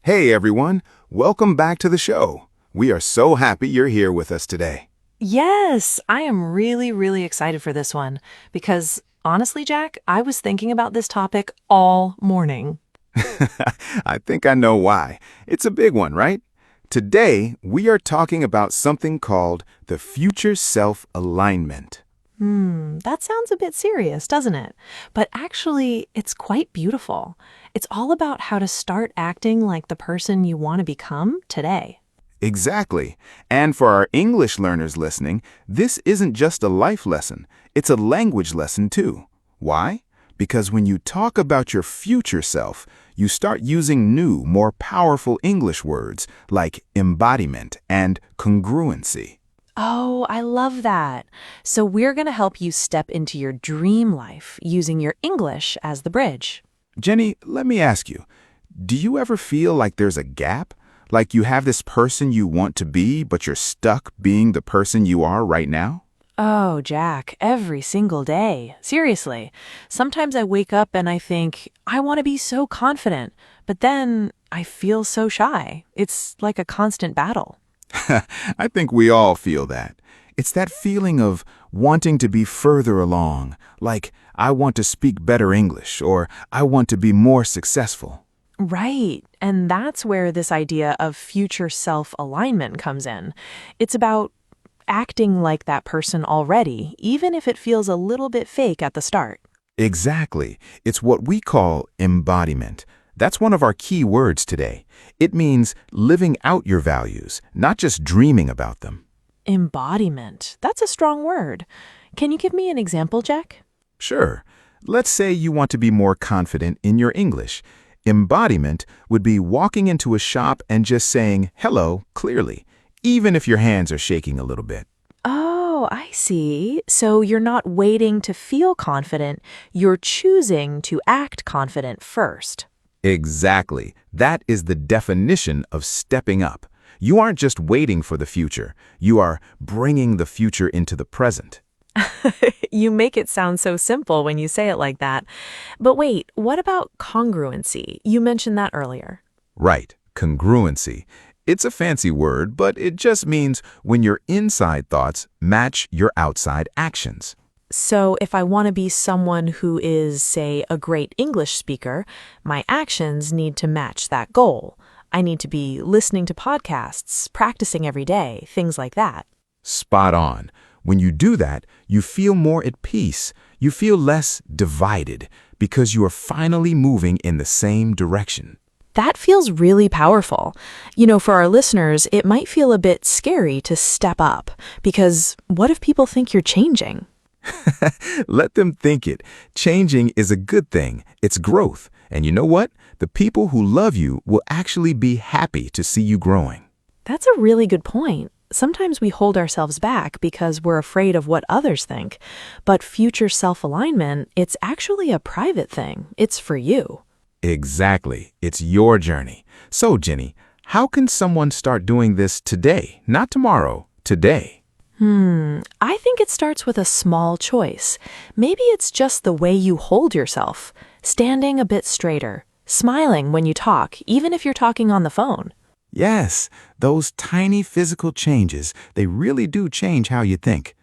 Hey everyone, welcome back to the show. We are so happy you're here with us today. Yes, I am really excited for this one because honestly, Jack, I was thinking about this topic all morning. I think I know why. It's a big one, right? Today, we are talking about something called the future self alignment. That sounds a bit serious, doesn't it? But actually, it's quite beautiful. It's all about how to start acting like the person you want to become today. Exactly. And for our English learners listening, this isn't just a life lesson, it's a language lesson too. Why? Because when you talk about your future self, you start using new, more powerful English words like embodiment and congruency. Oh, I love that. So we're going to help you step into your dream life using your English as the bridge. Jenny, let me ask you, do you ever feel like there's a gap? Like you have this person you want to be, but you're stuck being the person you are right now? Oh, Jack, every single day. Seriously. Sometimes I wake up and I think, I want to be so confident, but then I feel so shy. It's like a constant battle. I think we all feel that. It's that feeling of wanting to be further along, like I want to speak better English or I want to be more successful. Right. And that's where this idea of future self alignment comes in. It's about acting like that person already, even if it feels a little bit fake at the start. Exactly. It's what we call embodiment. That's one of our key words today. It means living out your values, not just dreaming about them. Embodiment. That's a strong word. Can you give me an example, Jack? Sure. Let's say you want to be more confident in your English. Embodiment would be walking into a shop and just saying hello clearly, even if your hands are shaking a little bit. Oh, I see. So you're not waiting to feel confident, you're choosing to act confident first. Exactly. That is the definition of stepping up. You aren't just waiting for the future. You are bringing the future into the present. You make it sound so simple when you say it like that. But wait, what about congruency? You mentioned that earlier. Right. Congruency. It's a fancy word, but it just means when your inside thoughts match your outside actions. So if I want to be someone who is, say, a great English speaker, my actions need to match that goal. I need to be listening to podcasts, practicing every day, things like that. Spot on. When you do that, you feel more at peace. You feel less divided because you are finally moving in the same direction. That feels really powerful. You know, for our listeners, it might feel a bit scary to step up because what if people think you're changing? Let them think it. Changing is a good thing. It's growth. And you know what? The people who love you will actually be happy to see you growing. That's a really good point. Sometimes we hold ourselves back because we're afraid of what others think. But future self-alignment, it's actually a private thing. It's for you. Exactly. It's your journey. So, Jenny, how can someone start doing this today? Not tomorrow, today. I think it starts with a small choice. Maybe it's just the way you hold yourself, standing a bit straighter, smiling when you talk, even if you're talking on the phone. Yes, those tiny physical changes, they really do change how you think.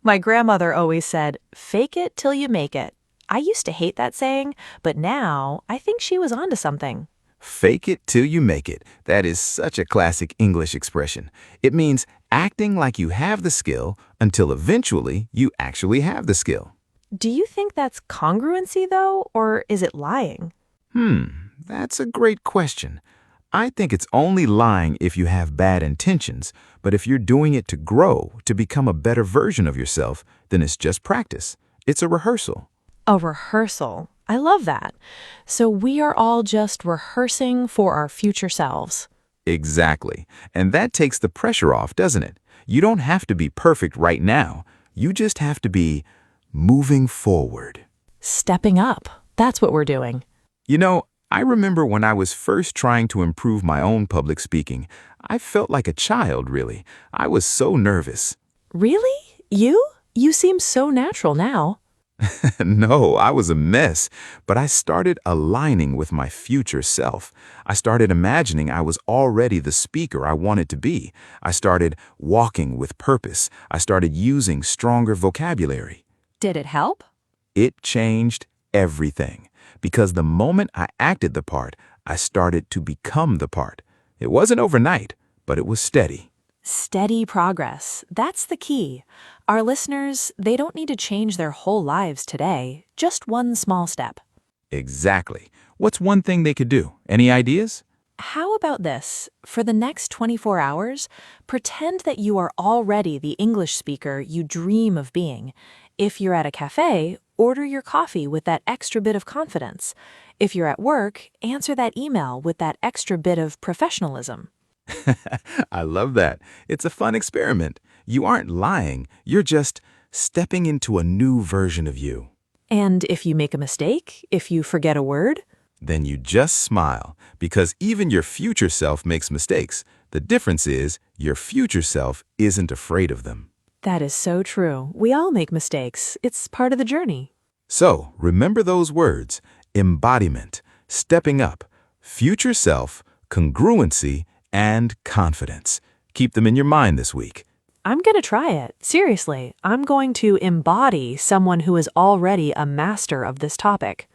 My grandmother always said, fake it till you make it. I used to hate that saying, but now I think she was onto something. Fake it till you make it. That is such a classic English expression. It means acting like you have the skill until eventually you actually have the skill. Do you think that's congruency, though, or is it lying? That's a great question. I think it's only lying if you have bad intentions, but if you're doing it to grow, to become a better version of yourself, then it's just practice. It's a rehearsal. A rehearsal. I love that. So we are all just rehearsing for our future selves. Exactly. And that takes the pressure off, doesn't it? You don't have to be perfect right now. You just have to be moving forward. Stepping up. That's what we're doing. You know, I remember when I was first trying to improve my own public speaking, I felt like a child, really. I was so nervous. Really? You? You seem so natural now. No, I was a mess, but I started aligning with my future self. I started imagining I was already the speaker I wanted to be. I started walking with purpose. I started using stronger vocabulary. Did it help? It changed everything because the moment I acted the part, I started to become the part. It wasn't overnight, but it was steady. Steady progress. That's the key. Our listeners, they don't need to change their whole lives today, just one small step. Exactly. What's one thing they could do? Any ideas? How about this? For the next 24 hours, pretend that you are already the English speaker you dream of being. If you're at a cafe, order your coffee with that extra bit of confidence. If you're at work, answer that email with that extra bit of professionalism. I love that. It's a fun experiment. You aren't lying. You're just stepping into a new version of you. And if you make a mistake, if you forget a word, Then you just smile because even your future self makes mistakes. The difference is your future self isn't afraid of them. that is so true. We all make mistakes. It's part of the journey. So remember those words: embodiment, stepping up, future self, congruency, and confidence. Keep them in your mind this week. I'm going to try it. Seriously, I'm going to embody someone who is already a master of this topic.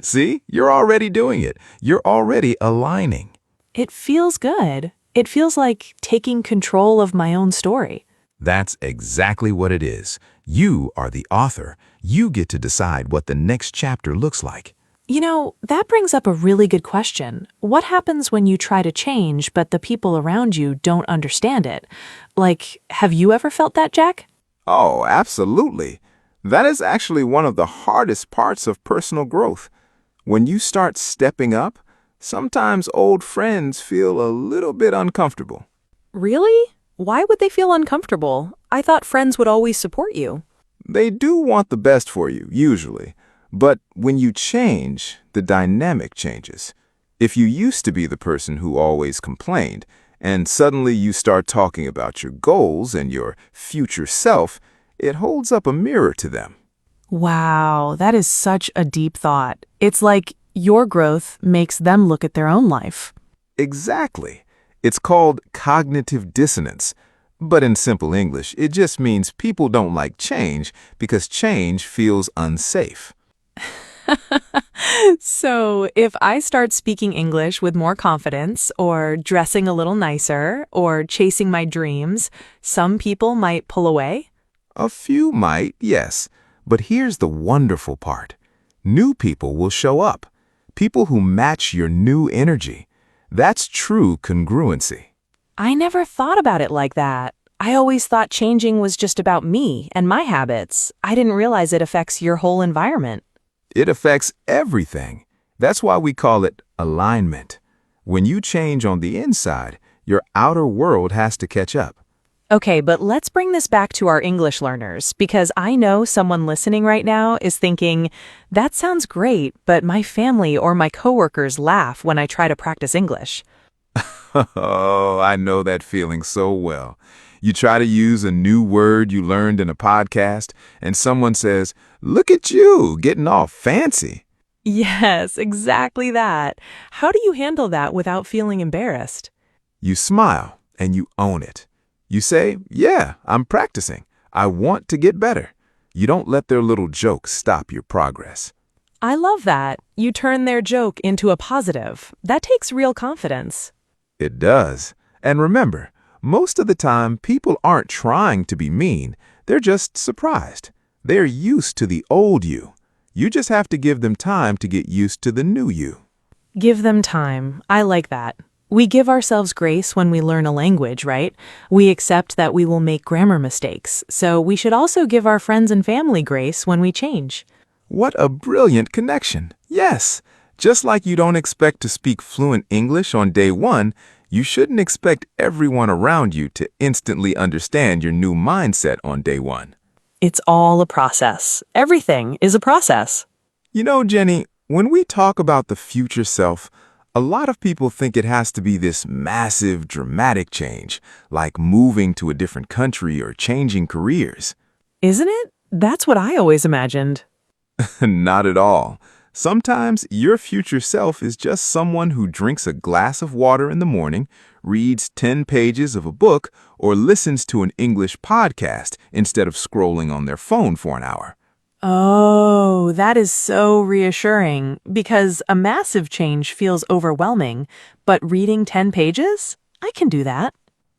See, you're already doing it. You're already aligning. It feels good. It feels like taking control of my own story. That's exactly what it is. You are the author. You get to decide what the next chapter looks like. You know, that brings up a really good question. What happens when you try to change, but the people around you don't understand it? Like, have you ever felt that, Jack? Oh, absolutely. That is actually one of the hardest parts of personal growth. When you start stepping up, sometimes old friends feel a little bit uncomfortable. Really? Why would they feel uncomfortable? I thought friends would always support you. They do want the best for you, usually. But when you change, the dynamic changes. If you used to be the person who always complained, and suddenly you start talking about your goals and your future self, it holds up a mirror to them. Wow, that is such a deep thought. It's like your growth makes them look at their own life. Exactly. It's called cognitive dissonance. But in simple English, it just means people don't like change because change feels unsafe. So, if I start speaking English with more confidence, or dressing a little nicer, or chasing my dreams, some people might pull away? A few might, yes. But here's the wonderful part. New people will show up. People who match your new energy. That's true congruency. I never thought about it like that. I always thought changing was just about me and my habits. I didn't realize it affects your whole environment. It affects everything. That's why we call it alignment. When you change on the inside, your outer world has to catch up. Okay, but let's bring this back to our English learners, because I know someone listening right now is thinking, that sounds great, but my family or my coworkers laugh when I try to practice English. Oh, I know that feeling so well. You try to use a new word you learned in a podcast, and someone says, "Look at you, getting all fancy." Yes, exactly that. How do you handle that without feeling embarrassed? You smile and you own it. You say, "Yeah, I'm practicing. I want to get better." You don't let their little jokes stop your progress. I love that. You turn their joke into a positive. That takes real confidence. It does. And remember, most of the time, people aren't trying to be mean. They're just surprised. They're used to the old you. You just have to give them time to get used to the new you. Give them time. I like that. We give ourselves grace when we learn a language, right? We accept that we will make grammar mistakes. So we should also give our friends and family grace when we change. What a brilliant connection. Yes. Just like you don't expect to speak fluent English on day one, you shouldn't expect everyone around you to instantly understand your new mindset on day one. It's all a process. Everything is a process. You know, Jenny, when we talk about the future self, a lot of people think it has to be this massive, dramatic change, like moving to a different country or changing careers. Isn't it? That's what I always imagined. Not at all. Sometimes your future self is just someone who drinks a glass of water in the morning, reads 10 pages of a book, or listens to an English podcast instead of scrolling on their phone for an hour. Oh, that is so reassuring because a massive change feels overwhelming, but reading 10 pages? I can do that.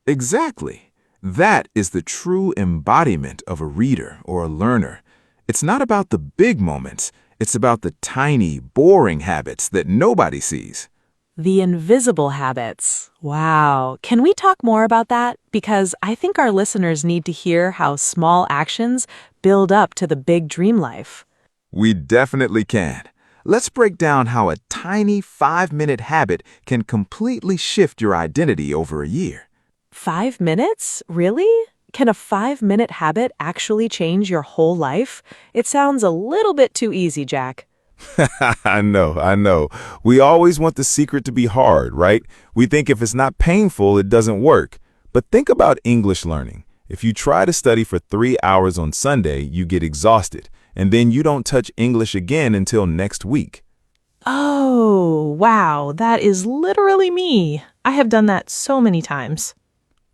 Exactly. That is the true embodiment of a reader or a learner. It's not about the big moments. It's about the tiny, boring habits that nobody sees. The invisible habits. Wow. Can we talk more about that? Because I think our listeners need to hear how small actions build up to the big dream life. We definitely can. Let's break down how a tiny 5-minute habit can completely shift your identity over a year. 5 minutes? Really? Can a 5-minute habit actually change your whole life? It sounds a little bit too easy, Jack. I know. We always want the secret to be hard, right? We think if it's not painful, it doesn't work. But think about English learning. If you try to study for 3 hours on Sunday, you get exhausted, and then you don't touch English again until next week. Oh, wow. That is literally me. I have done that so many times.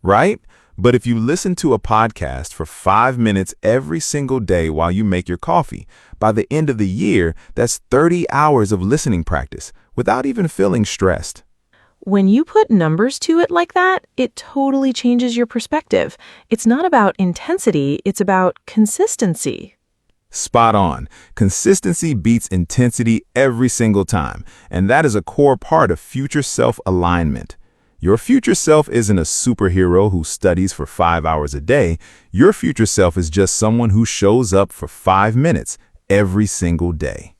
Right? But if you listen to a podcast for 5 minutes every single day while you make your coffee, by the end of the year, that's 30 hours of listening practice without even feeling stressed. When you put numbers to it like that, it totally changes your perspective. It's not about intensity, it's about consistency. Spot on. Consistency beats intensity every single time, and that is a core part of future self-alignment. Your future self isn't a superhero who studies for 5 hours a day. Your future self is just someone who shows up for 5 minutes every single day.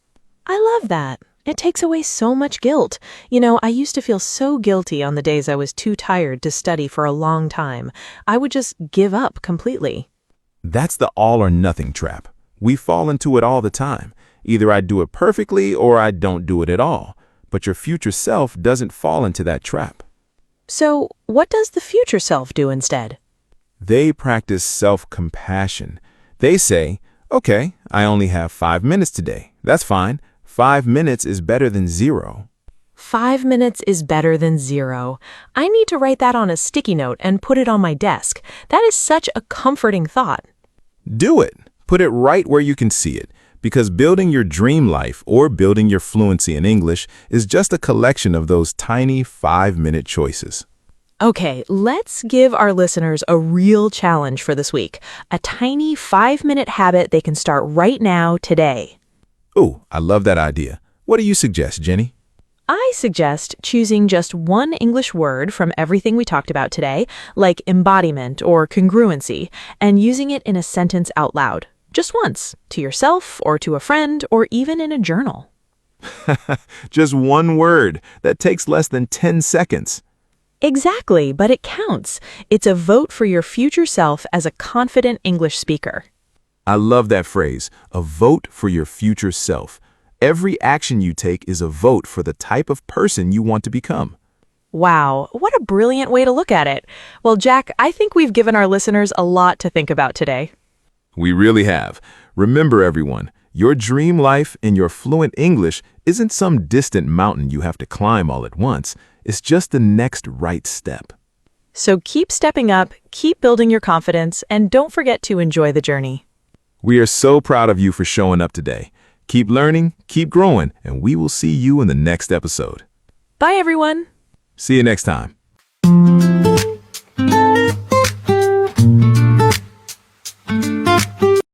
I love that. It takes away so much guilt. You know, I used to feel so guilty on the days I was too tired to study for a long time. I would just give up completely. That's the all or nothing trap. We fall into it all the time. Either I do it perfectly or I don't do it at all. But your future self doesn't fall into that trap. So, what does the future self do instead? They practice self-compassion. They say, okay, I only have 5 minutes today. That's fine. 5 minutes is better than 0. 5 minutes is better than 0. I need to write that on a sticky note and put it on my desk. That is such a comforting thought. Do it. Put it right where you can see it. Because building your dream life or building your fluency in English is just a collection of those tiny 5-minute choices. Okay, let's give our listeners a real challenge for this week. A tiny 5-minute habit they can start right now, today. Ooh, I love that idea. What do you suggest, Jenny? I suggest choosing just one English word from everything we talked about today, like embodiment or congruency, and using it in a sentence out loud. Just once, to yourself or to a friend or even in a journal. Just one word. That takes less than 10 seconds. Exactly, but it counts. It's a vote for your future self as a confident English speaker. I love that phrase, a vote for your future self. Every action you take is a vote for the type of person you want to become. Wow, what a brilliant way to look at it. Well, Jack, I think we've given our listeners a lot to think about today. We really have. Remember, everyone, your dream life and your fluent English isn't some distant mountain you have to climb all at once. It's just the next right step. So keep stepping up, keep building your confidence, and don't forget to enjoy the journey. We are so proud of you for showing up today. Keep learning, keep growing, and we will see you in the next episode. Bye, everyone. See you next time.